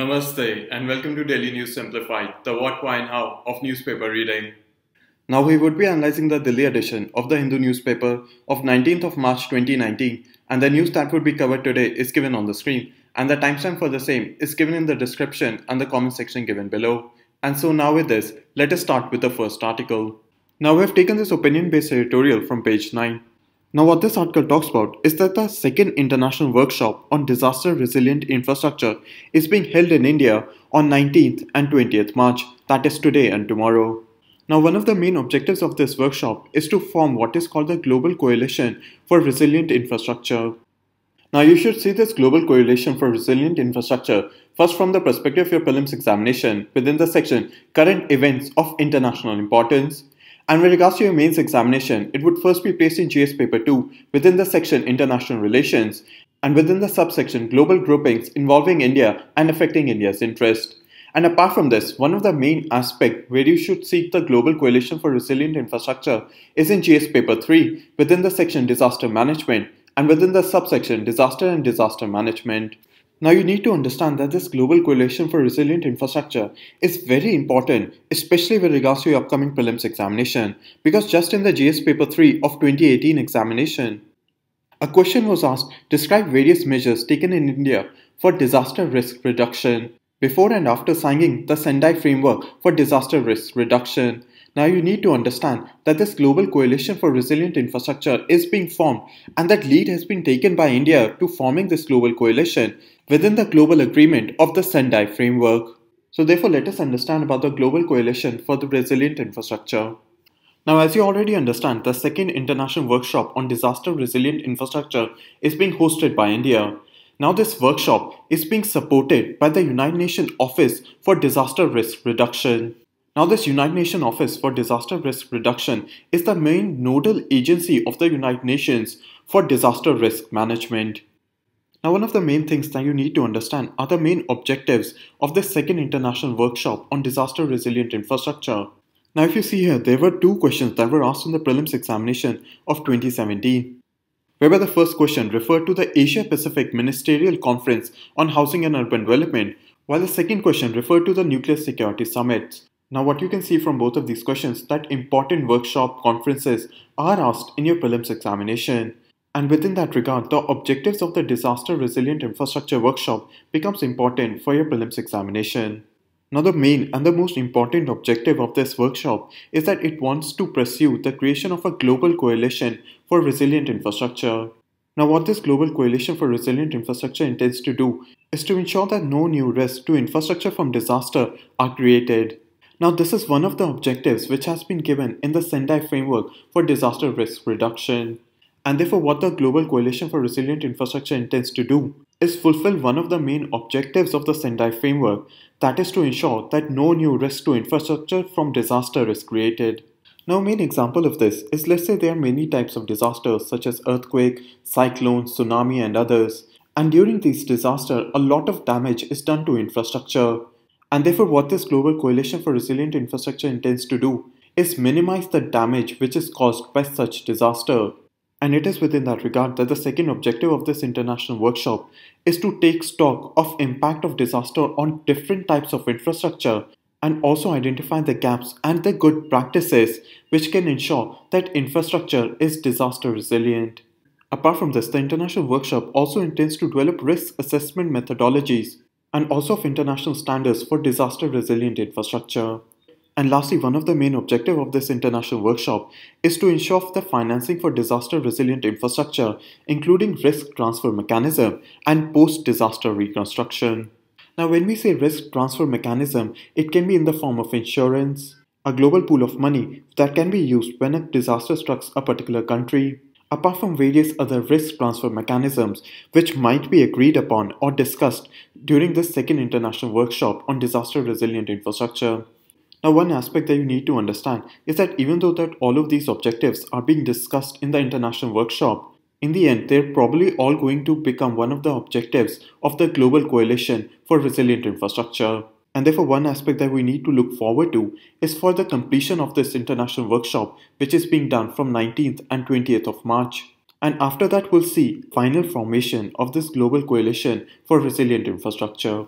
Namaste and welcome to Daily News Simplified, the what, why and how of newspaper reading. Now we would be analyzing the Delhi edition of the Hindu newspaper of 19th of March 2019, and the news that would be covered today is given on the screen, and the timestamp for the same is given in the description and the comment section given below. And so now with this, let us start with the first article. Now we have taken this opinion-based editorial from page 9. Now what this article talks about is that the second international workshop on disaster resilient infrastructure is being held in India on 19th and 20th March, that is today and tomorrow. Now one of the main objectives of this workshop is to form what is called the Global Coalition for Resilient Infrastructure. Now you should see this Global Coalition for Resilient Infrastructure first from the perspective of your prelims examination within the section Current Events of International Importance. And with regards to your mains examination, it would first be placed in GS Paper 2 within the section International Relations and within the subsection Global Groupings involving India and affecting India's interest. And apart from this, one of the main aspects where you should seek the Global Coalition for Resilient Infrastructure is in GS Paper 3 within the section Disaster Management and within the subsection Disaster and Disaster Management. Now you need to understand that this Global Coalition for Resilient Infrastructure is very important, especially with regards to your upcoming prelims examination, because just in the GS Paper 3 of 2018 examination, a question was asked, describe various measures taken in India for disaster risk reduction before and after signing the Sendai Framework for Disaster Risk Reduction. Now you need to understand that this Global Coalition for Resilient Infrastructure is being formed and that lead has been taken by India to forming this Global Coalition within the global agreement of the Sendai Framework. So therefore let us understand about the Global Coalition for the Resilient Infrastructure. Now as you already understand, the second international workshop on disaster resilient infrastructure is being hosted by India. Now this workshop is being supported by the United Nations Office for Disaster Risk Reduction. Now this United Nations Office for Disaster Risk Reduction is the main nodal agency of the United Nations for disaster risk management. Now one of the main things that you need to understand are the main objectives of the second international workshop on disaster resilient infrastructure. Now if you see here, there were two questions that were asked in the prelims examination of 2017. Whereby the first question referred to the Asia Pacific Ministerial Conference on Housing and Urban Development, while the second question referred to the Nuclear Security Summit. Now what you can see from both of these questions that important workshop conferences are asked in your prelims examination. And within that regard, the objectives of the Disaster Resilient Infrastructure Workshop becomes important for your prelims examination. Now the main and the most important objective of this workshop is that it wants to pursue the creation of a global coalition for resilient infrastructure. Now what this Global Coalition for Resilient Infrastructure intends to do is to ensure that no new risks to infrastructure from disaster are created. Now this is one of the objectives which has been given in the Sendai Framework for Disaster Risk Reduction. And therefore what the Global Coalition for Resilient Infrastructure intends to do is fulfill one of the main objectives of the Sendai Framework, that is to ensure that no new risk to infrastructure from disaster is created. Now a main example of this is, let's say there are many types of disasters such as earthquake, cyclone, tsunami and others. And during these disasters, a lot of damage is done to infrastructure. And therefore what this Global Coalition for Resilient Infrastructure intends to do is minimize the damage which is caused by such disaster. And it is within that regard that the second objective of this international workshop is to take stock of impact of disaster on different types of infrastructure and also identify the gaps and the good practices which can ensure that infrastructure is disaster resilient. Apart from this, the international workshop also intends to develop risk assessment methodologies and also of international standards for disaster resilient infrastructure. And lastly, one of the main objectives of this international workshop is to ensure the financing for disaster resilient infrastructure, including risk transfer mechanism and post-disaster reconstruction. Now when we say risk transfer mechanism, it can be in the form of insurance, a global pool of money that can be used when a disaster strikes a particular country, apart from various other risk transfer mechanisms which might be agreed upon or discussed during this second international workshop on disaster resilient infrastructure. Now one aspect that you need to understand is that even though that all of these objectives are being discussed in the international workshop, in the end they're probably all going to become one of the objectives of the Global Coalition for Resilient Infrastructure. And therefore one aspect that we need to look forward to is for the completion of this international workshop, which is being done from 19th and 20th of March. And after that we'll see final formation of this Global Coalition for Resilient Infrastructure.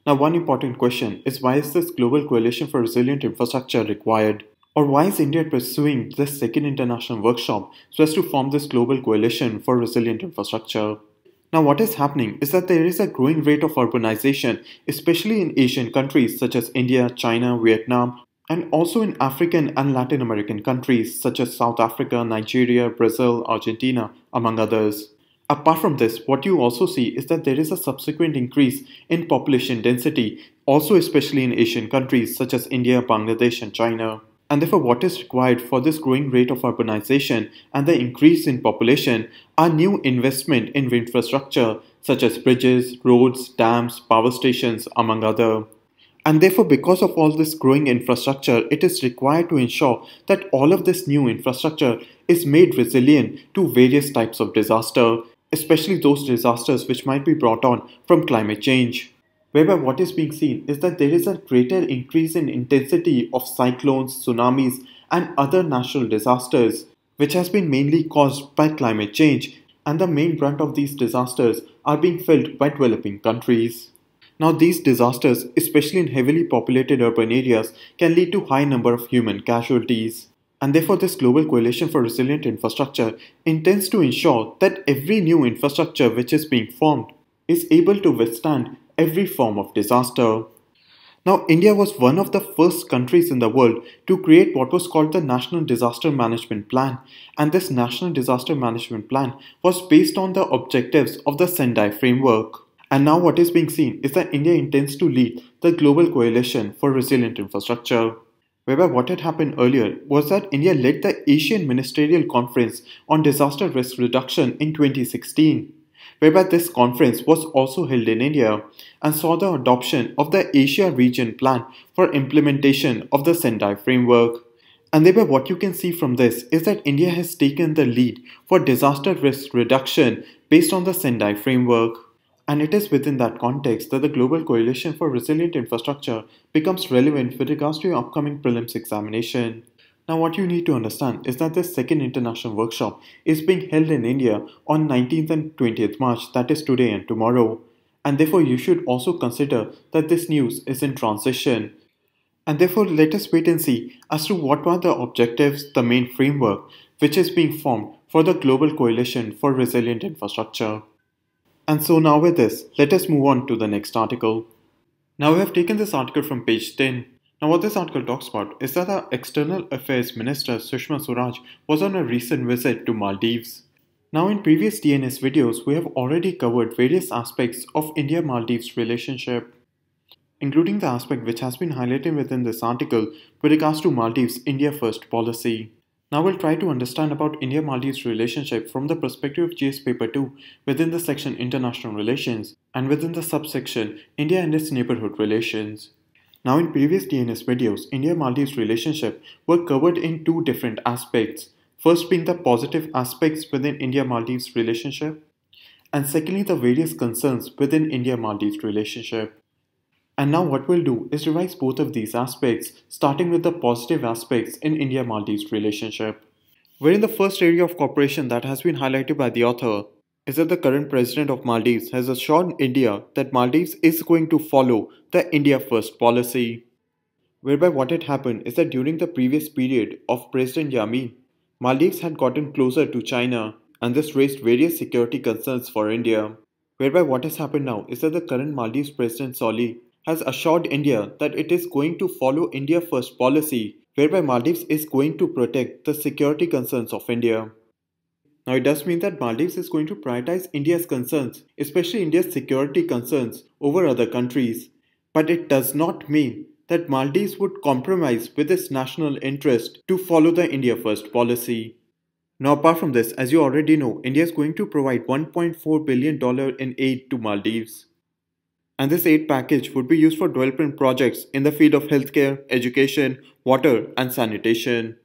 Now, one important question is, why is this global coalition for resilient infrastructure required? Or why is India pursuing this second international workshop so as to form this global coalition for resilient infrastructure? Now, what is happening is that there is a growing rate of urbanization, especially in Asian countries such as India, China, Vietnam, and also in African and Latin American countries such as South Africa, Nigeria, Brazil, Argentina, among others. Apart from this, what you also see is that there is a subsequent increase in population density, also especially in Asian countries such as India, Bangladesh, and China. And therefore, what is required for this growing rate of urbanization and the increase in population are new investment in infrastructure such as bridges, roads, dams, power stations, among other. And therefore, because of all this growing infrastructure, it is required to ensure that all of this new infrastructure is made resilient to various types of disaster, especially those disasters which might be brought on from climate change. Whereby what is being seen is that there is a greater increase in intensity of cyclones, tsunamis, and other natural disasters, which has been mainly caused by climate change, and the main brunt of these disasters are being felt by developing countries. Now, these disasters, especially in heavily populated urban areas, can lead to high number of human casualties. And therefore, this global coalition for resilient infrastructure intends to ensure that every new infrastructure which is being formed is able to withstand every form of disaster. Now, India was one of the first countries in the world to create what was called the National Disaster Management Plan, and this National Disaster Management Plan was based on the objectives of the Sendai framework. And now what is being seen is that India intends to lead the global coalition for resilient infrastructure. Whereby what had happened earlier was that India led the Asian Ministerial Conference on Disaster Risk Reduction in 2016, whereby this conference was also held in India and saw the adoption of the Asia Region Plan for implementation of the Sendai framework. And thereby what you can see from this is that India has taken the lead for disaster risk reduction based on the Sendai framework. And it is within that context that the Global Coalition for Resilient Infrastructure becomes relevant with regards to your upcoming prelims examination. Now, what you need to understand is that this second international workshop is being held in India on 19th and 20th March, that is today and tomorrow. And therefore, you should also consider that this news is in transition. And therefore, let us wait and see as to what are the objectives, the main framework, which is being formed for the Global Coalition for Resilient Infrastructure. And so now with this, let us move on to the next article. Now we have taken this article from page 10. Now what this article talks about is that the External Affairs Minister Sushma Swaraj was on a recent visit to Maldives. Now in previous DNS videos, we have already covered various aspects of India-Maldives relationship, including the aspect which has been highlighted within this article with regards to Maldives' India First policy. Now we'll try to understand about India-Maldives relationship from the perspective of GS Paper 2 within the section International Relations and within the subsection India and its Neighborhood Relations. Now in previous DNS videos, India-Maldives relationship were covered in two different aspects. First being the positive aspects within India-Maldives relationship, and secondly the various concerns within India-Maldives relationship. And now what we'll do is revise both of these aspects, starting with the positive aspects in India-Maldives relationship. Wherein the first area of cooperation that has been highlighted by the author is that the current president of Maldives has assured India that Maldives is going to follow the India First policy. Whereby what had happened is that during the previous period of President Yamin, Maldives had gotten closer to China, and this raised various security concerns for India. Whereby what has happened now is that the current Maldives President Solly has assured India that it is going to follow India First policy, whereby Maldives is going to protect the security concerns of India. Now, it does mean that Maldives is going to prioritize India's concerns, especially India's security concerns, over other countries. But it does not mean that Maldives would compromise with its national interest to follow the India First policy. Now, apart from this, as you already know, India is going to provide $1.4 billion in aid to Maldives. And this aid package would be used for development projects in the field of healthcare, education, water, and sanitation.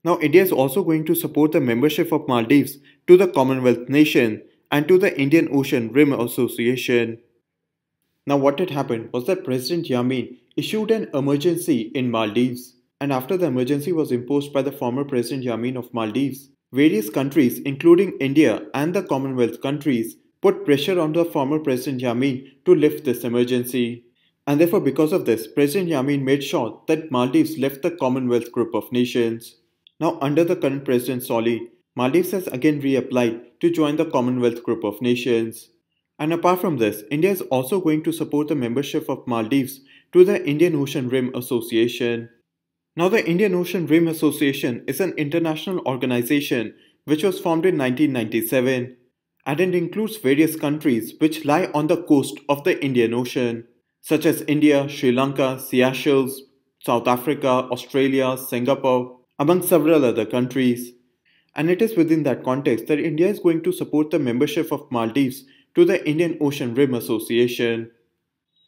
Now, India is also going to support the membership of Maldives to the Commonwealth Nation and to the Indian Ocean Rim Association. Now, what had happened was that President Yamin issued an emergency in Maldives. And after the emergency was imposed by the former President Yamin of Maldives, various countries, including India and the Commonwealth countries, put pressure on the former President Yamin to lift this emergency. And therefore, because of this, President Yamin made sure that Maldives left the Commonwealth group of nations. Now, under the current President Solly, Maldives has again reapplied to join the Commonwealth group of nations. And apart from this, India is also going to support the membership of Maldives to the Indian Ocean Rim Association. Now, the Indian Ocean Rim Association is an international organization which was formed in 1997, and it includes various countries which lie on the coast of the Indian Ocean, such as India, Sri Lanka, Seychelles, South Africa, Australia, Singapore, among several other countries. And it is within that context that India is going to support the membership of Maldives to the Indian Ocean Rim Association.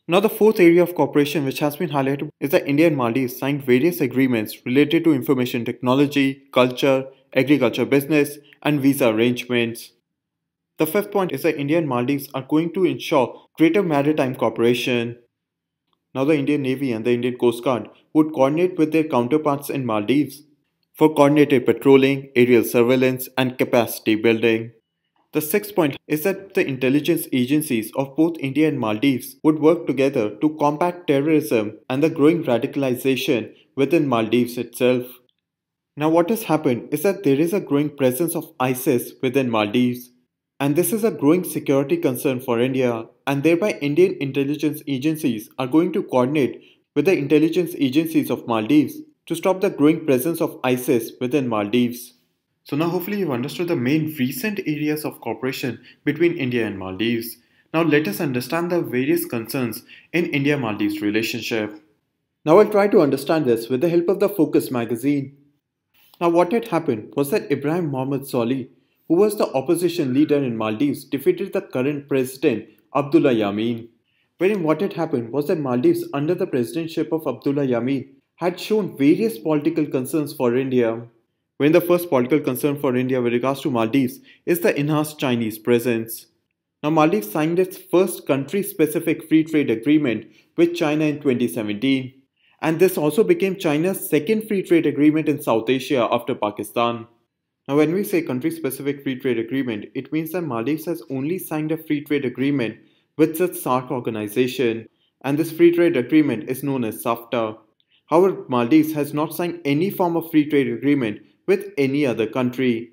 Now, the fourth area of cooperation which has been highlighted is that India and Maldives signed various agreements related to information technology, culture, agriculture business, and visa arrangements. The fifth point is that India and Maldives are going to ensure greater maritime cooperation. Now, the Indian Navy and the Indian Coast Guard would coordinate with their counterparts in Maldives for coordinated patrolling, aerial surveillance, and capacity building. The sixth point is that the intelligence agencies of both India and Maldives would work together to combat terrorism and the growing radicalization within Maldives itself. Now, what has happened is that there is a growing presence of ISIS within Maldives, and this is a growing security concern for India, and thereby Indian intelligence agencies are going to coordinate with the intelligence agencies of Maldives to stop the growing presence of ISIS within Maldives. So now hopefully you've understood the main recent areas of cooperation between India and Maldives. Now let us understand the various concerns in India-Maldives relationship. Now I'll try to understand this with the help of the Focus magazine. Now what had happened was that Ibrahim Mohammed Solih, who was the opposition leader in Maldives, defeated the current president Abdullah Yamin. Wherein what had happened was that Maldives under the presidentship of Abdullah Yamin had shown various political concerns for India. When the first political concern for India with regards to Maldives is the enhanced Chinese presence. Now, Maldives signed its first country-specific free trade agreement with China in 2017, and this also became China's second free trade agreement in South Asia after Pakistan. Now, when we say country-specific free trade agreement, it means that Maldives has only signed a free trade agreement with such SAARC organization, and this free trade agreement is known as SAFTA. However, Maldives has not signed any form of free trade agreement with any other country.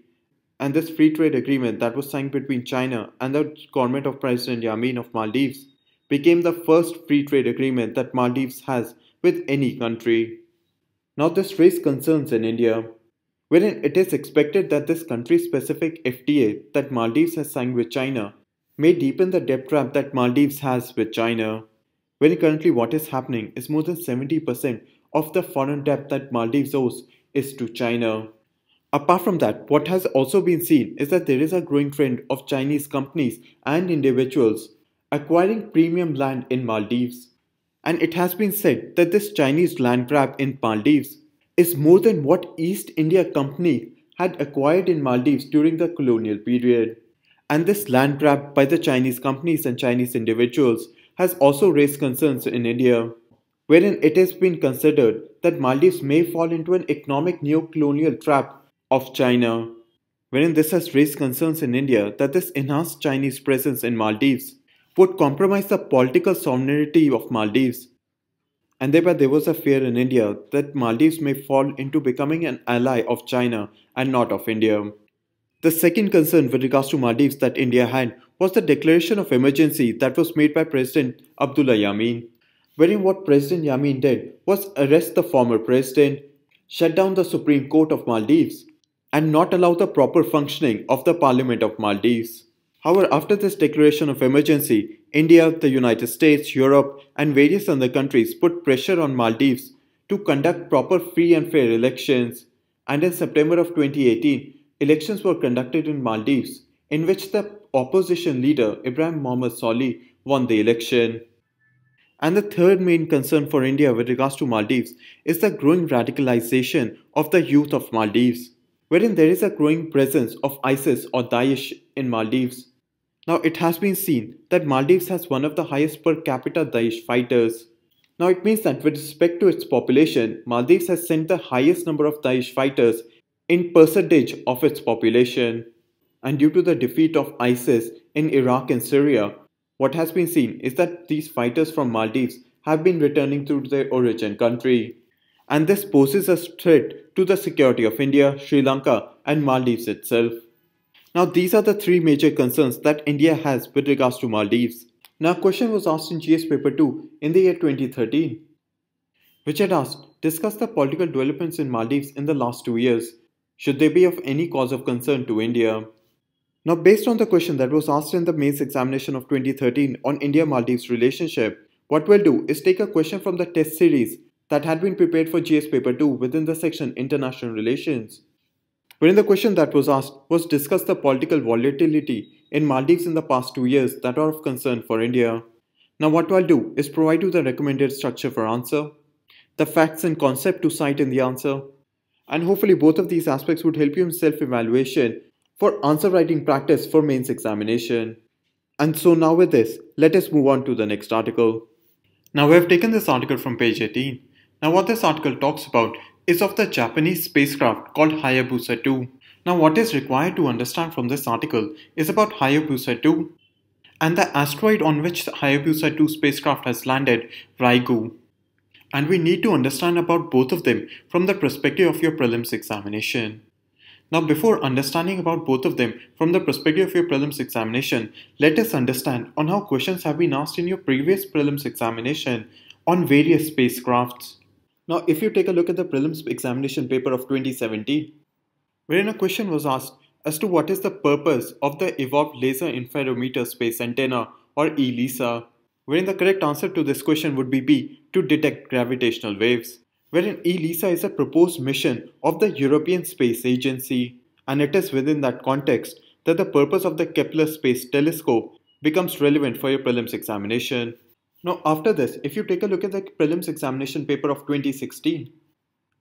And this free trade agreement that was signed between China and the government of President Yamin of Maldives became the first free trade agreement that Maldives has with any country. Now this raised concerns in India, wherein it is expected that this country-specific FTA that Maldives has signed with China may deepen the debt trap that Maldives has with China. When currently what is happening is more than 70% of the foreign debt that Maldives owes is to China. Apart from that, what has also been seen is that there is a growing trend of Chinese companies and individuals acquiring premium land in Maldives. And it has been said that this Chinese land grab in Maldives is more than what East India Company had acquired in Maldives during the colonial period. And this land grab by the Chinese companies and Chinese individuals has also raised concerns in India, wherein it has been considered that Maldives may fall into an economic neo-colonial trap of China, wherein this has raised concerns in India that this enhanced Chinese presence in Maldives would compromise the political sovereignty of Maldives. And thereby there was a fear in India that Maldives may fall into becoming an ally of China and not of India. The second concern with regards to Maldives that India had was the declaration of emergency that was made by President Abdullah Yamin, wherein what President Yamin did was arrest the former president, shut down the Supreme Court of Maldives, and not allow the proper functioning of the Parliament of Maldives. However, after this declaration of emergency, India, the United States, Europe, and various other countries put pressure on Maldives to conduct proper free and fair elections, and in September of 2018, elections were conducted in Maldives, in which the opposition leader Ibrahim Mohammed Solih won the election. And the third main concern for India with regards to Maldives is the growing radicalization of the youth of Maldives, wherein there is a growing presence of ISIS or Daesh in Maldives. Now it has been seen that Maldives has one of the highest per capita Daesh fighters. Now it means that with respect to its population, Maldives has sent the highest number of Daesh fighters in percentage of its population. And due to the defeat of ISIS in Iraq and Syria, what has been seen is that these fighters from Maldives have been returning to their origin country. And this poses a threat to the security of India, Sri Lanka, and Maldives itself. Now, these are the three major concerns that India has with regards to Maldives. Now, a question was asked in GS Paper 2 in the year 2013, which had asked, discuss the political developments in Maldives in the last 2 years. Should they be of any cause of concern to India? Now, based on the question that was asked in the mains examination of 2013 on India-Maldives relationship, what we'll do is take a question from the test series that had been prepared for GS Paper 2 within the section International Relations, wherein the question that was asked was discuss the political volatility in Maldives in the past 2 years that are of concern for India. Now, what I'll do is provide you the recommended structure for answer, the facts and concept to cite in the answer, and hopefully both of these aspects would help you in self-evaluation for answer writing practice for mains examination. And so now with this, let us move on to the next article. Now we have taken this article from page 18. Now what this article talks about is of the Japanese spacecraft called Hayabusa 2. Now what is required to understand from this article is about Hayabusa 2 and the asteroid on which the Hayabusa 2 spacecraft has landed, Ryugu. And we need to understand about both of them from the perspective of your prelims examination. Now before understanding about both of them from the perspective of your prelims examination, let us understand on how questions have been asked in your previous prelims examination on various spacecrafts. Now if you take a look at the prelims examination paper of 2017, wherein a question was asked as to what is the purpose of the Evolved Laser Interferometer Space Antenna or ELISA, wherein the correct answer to this question would be B, to detect gravitational waves, wherein ELISA is a proposed mission of the European Space Agency, and it is within that context that the purpose of the Kepler Space Telescope becomes relevant for your prelims examination. Now after this, if you take a look at the prelims examination paper of 2016,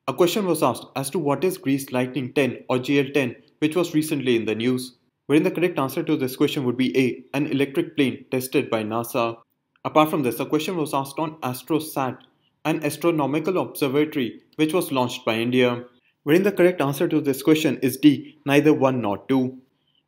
a question was asked as to what is Grease Lightning 10 or GL10, which was recently in the news, wherein the correct answer to this question would be A, an electric plane tested by NASA. Apart from this, a question was asked on AstroSat, an astronomical observatory which was launched by India, wherein the correct answer to this question is D, neither 1 nor 2.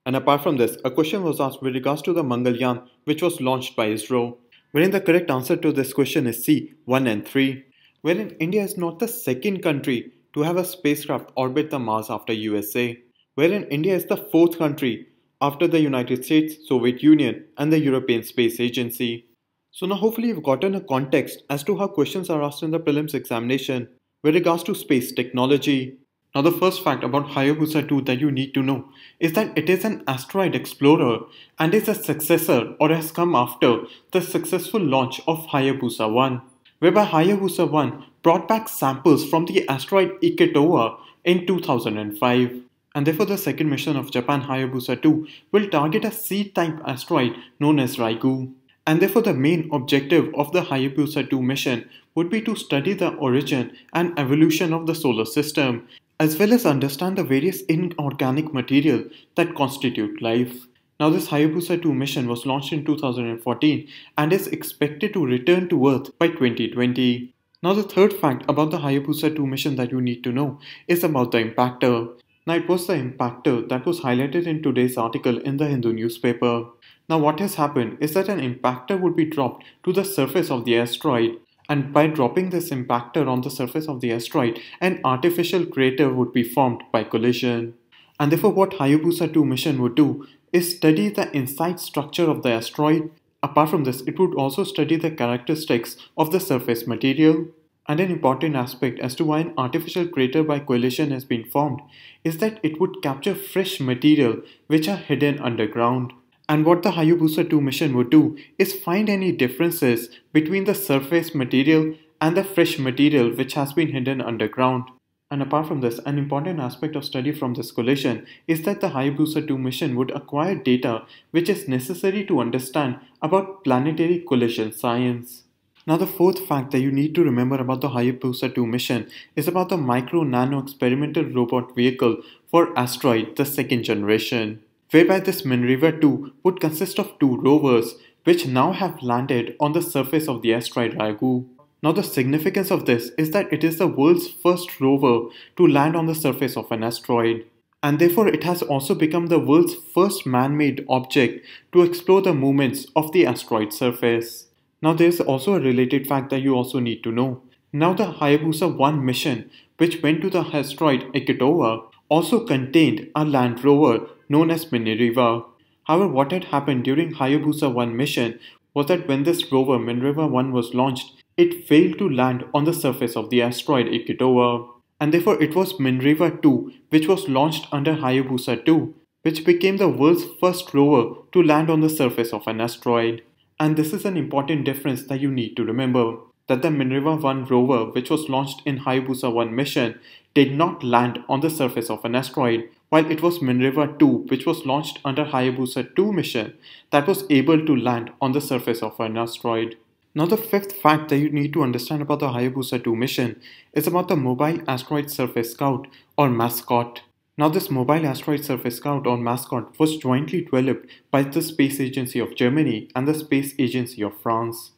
And apart from this, a question was asked with regards to the Mangalyaan which was launched by ISRO, wherein the correct answer to this question is C, 1 and 3, wherein India is not the second country to have a spacecraft orbit the Mars after USA, wherein India is the fourth country after the United States, Soviet Union and the European Space Agency. So now hopefully you've gotten a context as to how questions are asked in the prelims examination with regards to space technology. Now the first fact about Hayabusa 2 that you need to know is that it is an asteroid explorer and is a successor or has come after the successful launch of Hayabusa 1, whereby Hayabusa 1 brought back samples from the asteroid Iketoa in 2005. And therefore the second mission of Japan, Hayabusa 2, will target a C-type asteroid known as Ryugu. And therefore the main objective of the Hayabusa 2 mission would be to study the origin and evolution of the solar system, as well as understand the various inorganic material that constitute life. Now this Hayabusa 2 mission was launched in 2014 and is expected to return to Earth by 2020. Now the third fact about the Hayabusa 2 mission that you need to know is about the impactor. Now it was the impactor that was highlighted in today's article in the Hindu newspaper. Now what has happened is that an impactor would be dropped to the surface of the asteroid, and by dropping this impactor on the surface of the asteroid, an artificial crater would be formed by collision. And therefore what Hayabusa 2 mission would do is study the inside structure of the asteroid. Apart from this, it would also study the characteristics of the surface material. And an important aspect as to why an artificial crater by collision has been formed is that it would capture fresh material which are hidden underground. And what the Hayabusa 2 mission would do is find any differences between the surface material and the fresh material which has been hidden underground. And apart from this, an important aspect of study from this collision is that the Hayabusa 2 mission would acquire data which is necessary to understand about planetary collision science. Now the fourth fact that you need to remember about the Hayabusa 2 mission is about the micro-nano experimental robot vehicle for asteroid, the second generation, whereby this Minerva 2 would consist of 2 rovers which now have landed on the surface of the asteroid Ryugu. Now the significance of this is that it is the world's first rover to land on the surface of an asteroid, and therefore it has also become the world's first man-made object to explore the movements of the asteroid surface. Now there's also a related fact that you also need to know. Now the Hayabusa 1 mission, which went to the asteroid Iketowa, also contained a land rover known as Minerva. However, what had happened during Hayabusa 1 mission was that when this rover Minerva 1 was launched, it failed to land on the surface of the asteroid Iketowa. And therefore it was Minerva 2 which was launched under Hayabusa 2, which became the world's first rover to land on the surface of an asteroid. And this is an important difference that you need to remember, that the Minerva 1 rover which was launched in Hayabusa 1 mission did not land on the surface of an asteroid, while it was Minerva 2 which was launched under Hayabusa 2 mission that was able to land on the surface of an asteroid. Now the fifth fact that you need to understand about the Hayabusa 2 mission is about the Mobile Asteroid Surface Scout or MASCOT. Now this Mobile Asteroid Surface Scout or MASCOT was jointly developed by the Space Agency of Germany and the Space Agency of France.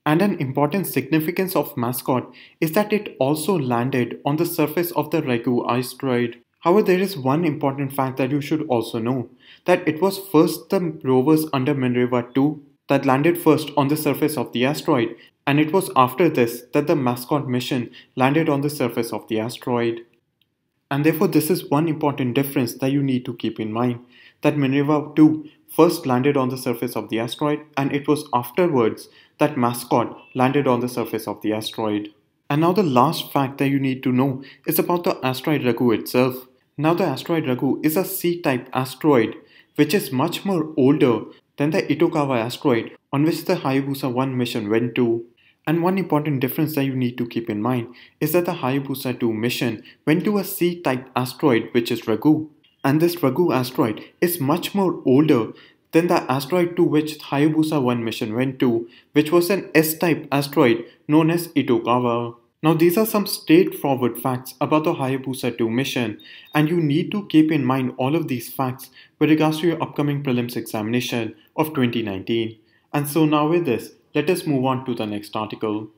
And an important significance of MASCOT is that it also landed on the surface of the Ryugu asteroid. However, there is one important fact that you should also know, that it was first the rovers under Minerva 2 that landed first on the surface of the asteroid, and it was after this that the MASCOT mission landed on the surface of the asteroid. And therefore this is one important difference that you need to keep in mind, that Minerva 2 first landed on the surface of the asteroid, and it was afterwards that MASCOT landed on the surface of the asteroid. And now the last fact that you need to know is about the asteroid Ryugu itself. Now the asteroid Ryugu is a C-type asteroid which is much more older than the Itokawa asteroid on which the Hayabusa 1 mission went to. And one important difference that you need to keep in mind is that the Hayabusa 2 mission went to a C-type asteroid which is Ryugu. And this Ryugu asteroid is much more older than the asteroid to which Hayabusa 1 mission went to, which was an S-type asteroid known as Itokawa. Now these are some straightforward facts about the Hayabusa 2 mission, and you need to keep in mind all of these facts with regards to your upcoming prelims examination of 2019. And so now with this, let us move on to the next article.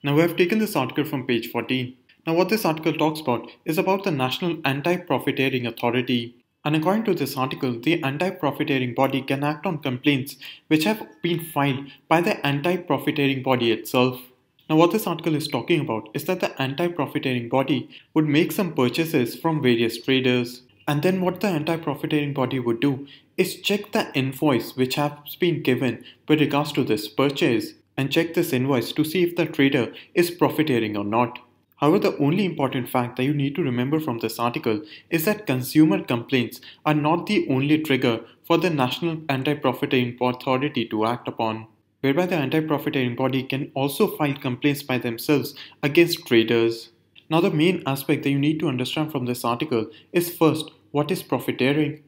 Now we have taken this article from page 14. Now what this article talks about is about the National Anti-Profiteering Authority. And according to this article, the anti-profiteering body can act on complaints which have been filed by the anti-profiteering body itself. Now what this article is talking about is that the anti-profiteering body would make some purchases from various traders. And then what the anti-profiteering body would do is check the invoice which has been given with regards to this purchase and check this invoice to see if the trader is profiteering or not. However, the only important fact that you need to remember from this article is that consumer complaints are not the only trigger for the National Anti-Profiteering Authority to act upon, whereby the anti-profiteering body can also file complaints by themselves against traders. Now the main aspect that you need to understand from this article is first, what is profiteering?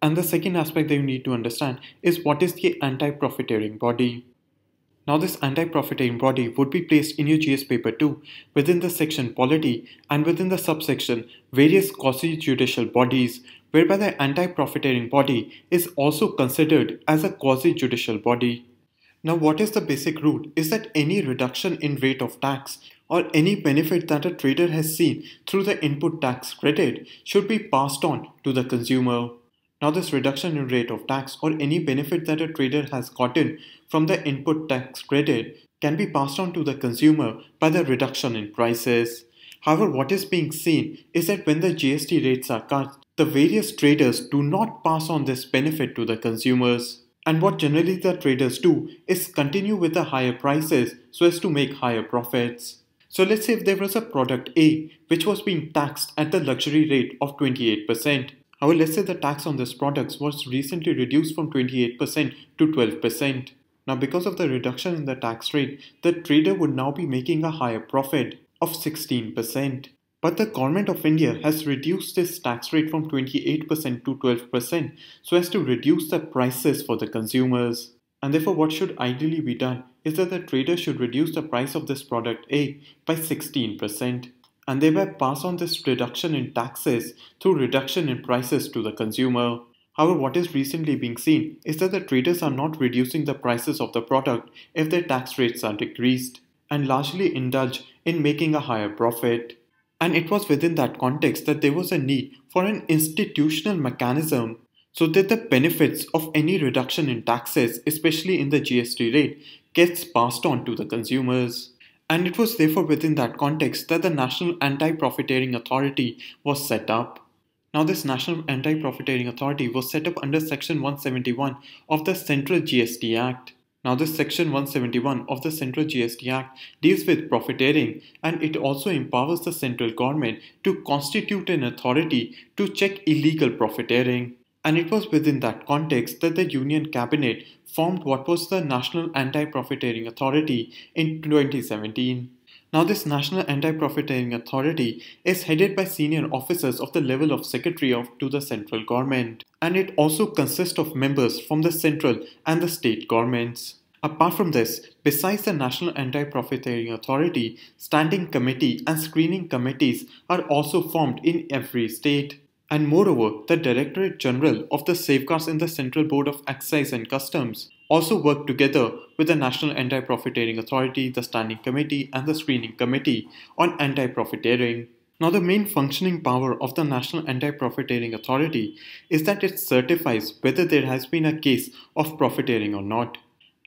And the second aspect that you need to understand is what is the anti-profiteering body? Now this anti-profiteering body would be placed in your GS paper 2 within the section Polity and within the subsection various quasi-judicial bodies, whereby the anti-profiteering body is also considered as a quasi-judicial body. Now what is the basic rule is that any reduction in rate of tax or any benefit that a trader has seen through the input tax credit should be passed on to the consumer. Now this reduction in rate of tax or any benefit that a trader has gotten from the input tax credit can be passed on to the consumer by the reduction in prices. However, what is being seen is that when the GST rates are cut, the various traders do not pass on this benefit to the consumers. And what generally the traders do is continue with the higher prices so as to make higher profits. So let's say if there was a product A which was being taxed at the luxury rate of 28%. However, let's say the tax on this product was recently reduced from 28% to 12%. Now because of the reduction in the tax rate, the trader would now be making a higher profit of 16%. But the government of India has reduced this tax rate from 28% to 12% so as to reduce the prices for the consumers. And therefore what should ideally be done is that the trader should reduce the price of this product A by 16%. And thereby pass on this reduction in taxes through reduction in prices to the consumer. However, what is recently being seen is that the traders are not reducing the prices of the product if their tax rates are decreased and largely indulge in making a higher profit. And it was within that context that there was a need for an institutional mechanism so that the benefits of any reduction in taxes, especially in the GST rate, gets passed on to the consumers. And it was therefore within that context that the National Anti-Profiteering Authority was set up. Now, this National Anti-Profiteering Authority was set up under Section 171 of the Central GST Act. Now, this Section 171 of the Central GST Act deals with profiteering, and it also empowers the central government to constitute an authority to check illegal profiteering. And it was within that context that the Union Cabinet formed what was the National Anti-Profiteering Authority in 2017. Now, this National Anti-Profiteering Authority is headed by senior officers of the level of Secretary to the central government, and it also consists of members from the central and the state governments. Apart from this, besides the National Anti-Profiteering Authority, Standing Committee and Screening Committees are also formed in every state. And moreover, the Directorate General of the Safeguards in the Central Board of Excise and Customs also work together with the National Anti-Profiteering Authority, the Standing Committee and the Screening Committee on anti-profiteering. Now, the main functioning power of the National Anti-Profiteering Authority is that it certifies whether there has been a case of profiteering or not.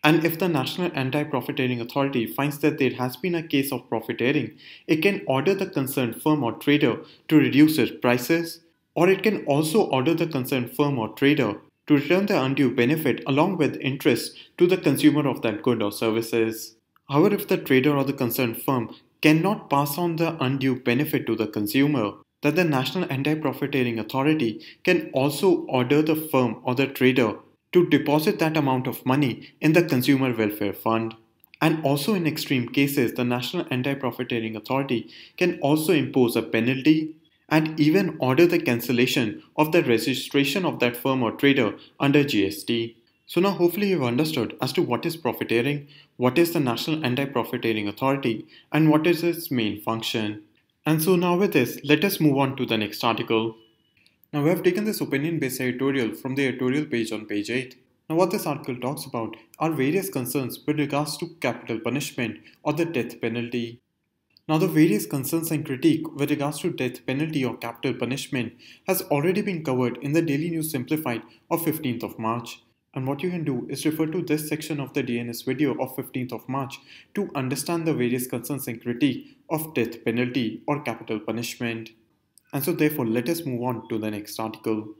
And if the National Anti-Profiteering Authority finds that there has been a case of profiteering, it can order the concerned firm or trader to reduce its prices, or it can also order the concerned firm or trader to return the undue benefit along with interest to the consumer of that good or services. However, if the trader or the concerned firm cannot pass on the undue benefit to the consumer, then the National Anti-Profiteering Authority can also order the firm or the trader to deposit that amount of money in the Consumer Welfare Fund. And also in extreme cases, the National Anti-Profiteering Authority can also impose a penalty and even order the cancellation of the registration of that firm or trader under GST. So now hopefully you've understood as to what is profiteering, what is the National Anti-Profiteering Authority, and what is its main function. And so now with this, let us move on to the next article. Now we have taken this opinion-based editorial from the editorial page on page 8. Now what this article talks about are various concerns with regards to capital punishment or the death penalty. Now, the various concerns and critique with regards to death penalty or capital punishment has already been covered in the Daily News Simplified of 15th of March. And what you can do is refer to this section of the DNS video of 15th of March to understand the various concerns and critique of death penalty or capital punishment. And so therefore, let us move on to the next article.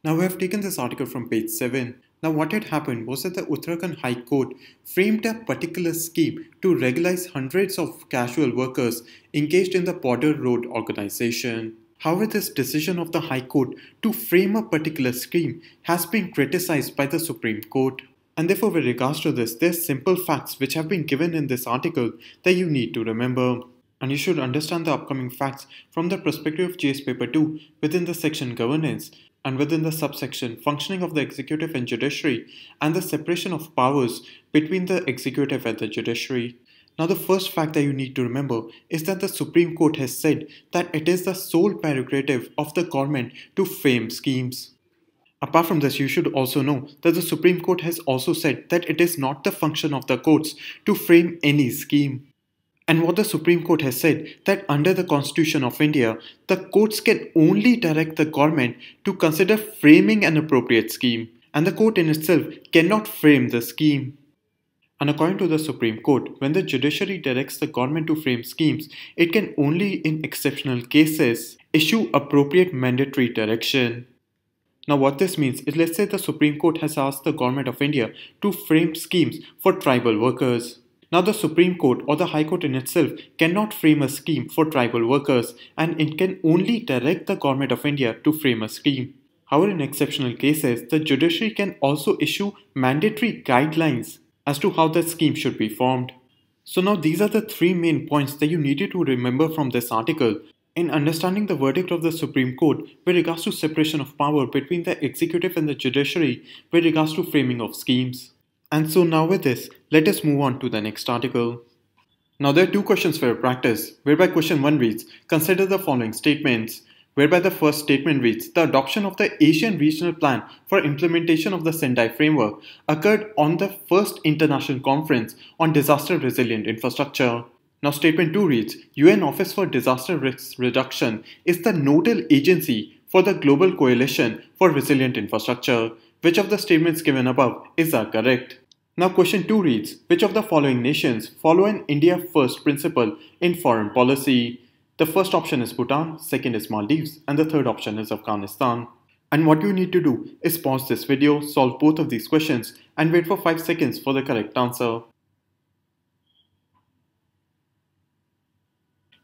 Now, we have taken this article from page 7. Now, what had happened was that the Uttarakhand High Court framed a particular scheme to regularize hundreds of casual workers engaged in the Border Road Organization. However, this decision of the High Court to frame a particular scheme has been criticized by the Supreme Court. And therefore, with regards to this, there are simple facts which have been given in this article that you need to remember. And you should understand the upcoming facts from the perspective of GS Paper 2 within the section Governance, and within the subsection Functioning of the Executive and Judiciary and the separation of powers between the Executive and the Judiciary. Now, the first fact that you need to remember is that the Supreme Court has said that it is the sole prerogative of the government to frame schemes. Apart from this, you should also know that the Supreme Court has also said that it is not the function of the courts to frame any scheme. And what the Supreme Court has said that under the Constitution of India, the courts can only direct the government to consider framing an appropriate scheme, and the court in itself cannot frame the scheme. And according to the Supreme Court, when the judiciary directs the government to frame schemes, it can only in exceptional cases issue appropriate mandatory direction. Now what this means is, let's say the Supreme Court has asked the government of India to frame schemes for tribal workers. Now the Supreme Court or the High Court in itself cannot frame a scheme for tribal workers, and it can only direct the Government of India to frame a scheme. However, in exceptional cases, the judiciary can also issue mandatory guidelines as to how the scheme should be formed. So now these are the three main points that you needed to remember from this article in understanding the verdict of the Supreme Court with regards to separation of power between the executive and the judiciary with regards to framing of schemes. And so now with this, let us move on to the next article. Now there are two questions for your practice, whereby question 1 reads, consider the following statements, whereby the first statement reads, the adoption of the Asian Regional Plan for Implementation of the Sendai Framework occurred on the first International Conference on Disaster Resilient Infrastructure. Now statement 2 reads, UN Office for Disaster Risk Reduction is the nodal agency for the Global Coalition for Resilient Infrastructure. Which of the statements given above is correct? Now question 2 reads, which of the following nations follow an India first principle in foreign policy? The first option is Bhutan, second is Maldives, and the third option is Afghanistan. And what you need to do is pause this video, solve both of these questions, and wait for 5 seconds for the correct answer.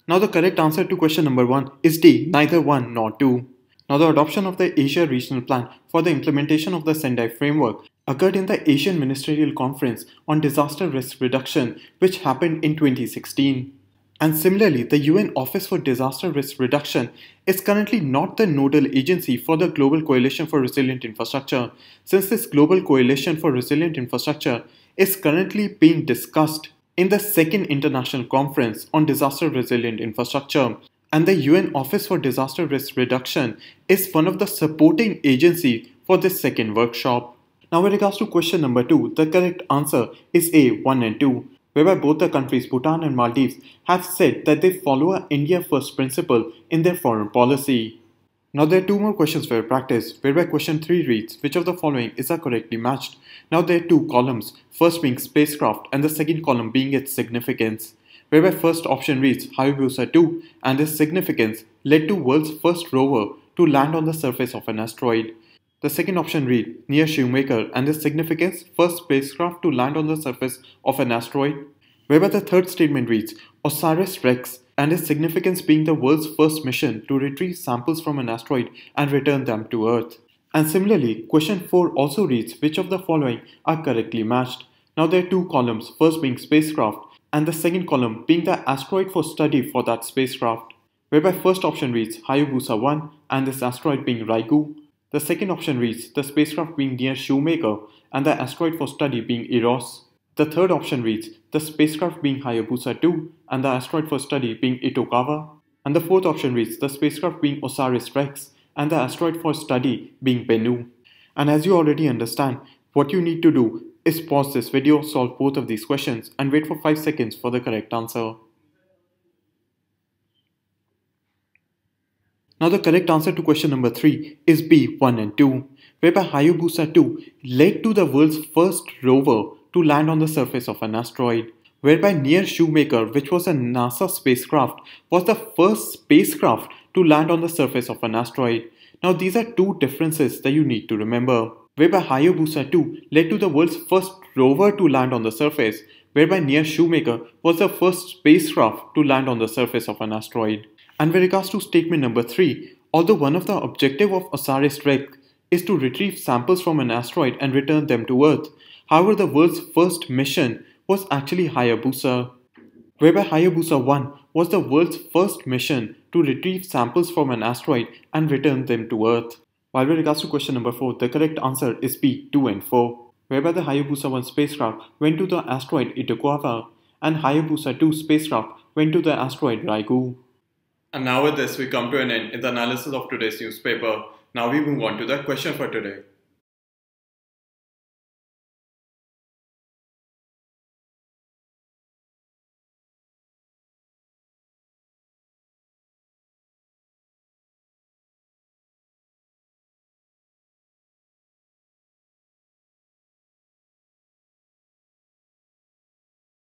Now the correct answer to question number 1 is D, neither 1 nor 2. Now the adoption of the Asia Regional Plan for the implementation of the Sendai Framework occurred in the Asian Ministerial Conference on Disaster Risk Reduction, which happened in 2016. And similarly, the UN Office for Disaster Risk Reduction is currently not the nodal agency for the Global Coalition for Resilient Infrastructure, since this Global Coalition for Resilient Infrastructure is currently being discussed in the second International Conference on Disaster Resilient Infrastructure. And the UN Office for Disaster Risk Reduction is one of the supporting agencies for this second workshop. Now with regards to question number 2, the correct answer is A, 1 and 2. Whereby both the countries, Bhutan and Maldives, have said that they follow an India first principle in their foreign policy. Now there are 2 more questions for your practice, whereby question 3 reads, which of the following is correctly matched? Now there are 2 columns, first being spacecraft and the second column being its significance. Whereby first option reads, Hayabusa 2 and its significance led to world's first rover to land on the surface of an asteroid. The second option reads, near Shoemaker and its significance, first spacecraft to land on the surface of an asteroid. Whereby the third statement reads, OSIRIS-REx and its significance being the world's first mission to retrieve samples from an asteroid and return them to Earth. And similarly, question 4 also reads, which of the following are correctly matched? Now there are 2 columns, first being spacecraft and the second column being the asteroid for study for that spacecraft. Whereby first option reads, Hayabusa 1 and this asteroid being Ryugu. The second option reads, the spacecraft being near Shoemaker and the asteroid for study being Eros. The third option reads, the spacecraft being Hayabusa 2 and the asteroid for study being Itokawa. And the fourth option reads, the spacecraft being OSIRIS-REx and the asteroid for study being Bennu. And as you already understand, what you need to do is pause this video, solve both of these questions, and wait for 5 seconds for the correct answer. Now the correct answer to question number 3 is B, 1 and 2, whereby Hayabusa 2 led to the world's first rover to land on the surface of an asteroid, whereby near Shoemaker, which was a NASA spacecraft, was the first spacecraft to land on the surface of an asteroid. Now these are 2 differences that you need to remember, whereby Hayabusa 2 led to the world's first rover to land on the surface, whereby near Shoemaker was the first spacecraft to land on the surface of an asteroid. And with regards to statement number 3, although one of the objectives of OSIRIS-REx is to retrieve samples from an asteroid and return them to Earth, however the world's first mission was actually Hayabusa, whereby Hayabusa 1 was the world's first mission to retrieve samples from an asteroid and return them to Earth. While with regards to question number 4, the correct answer is B, 2 and 4, whereby the Hayabusa 1 spacecraft went to the asteroid Itokawa and Hayabusa 2 spacecraft went to the asteroid Ryugu. And now with this, we come to an end in the analysis of today's newspaper. Now we move on to the question for today.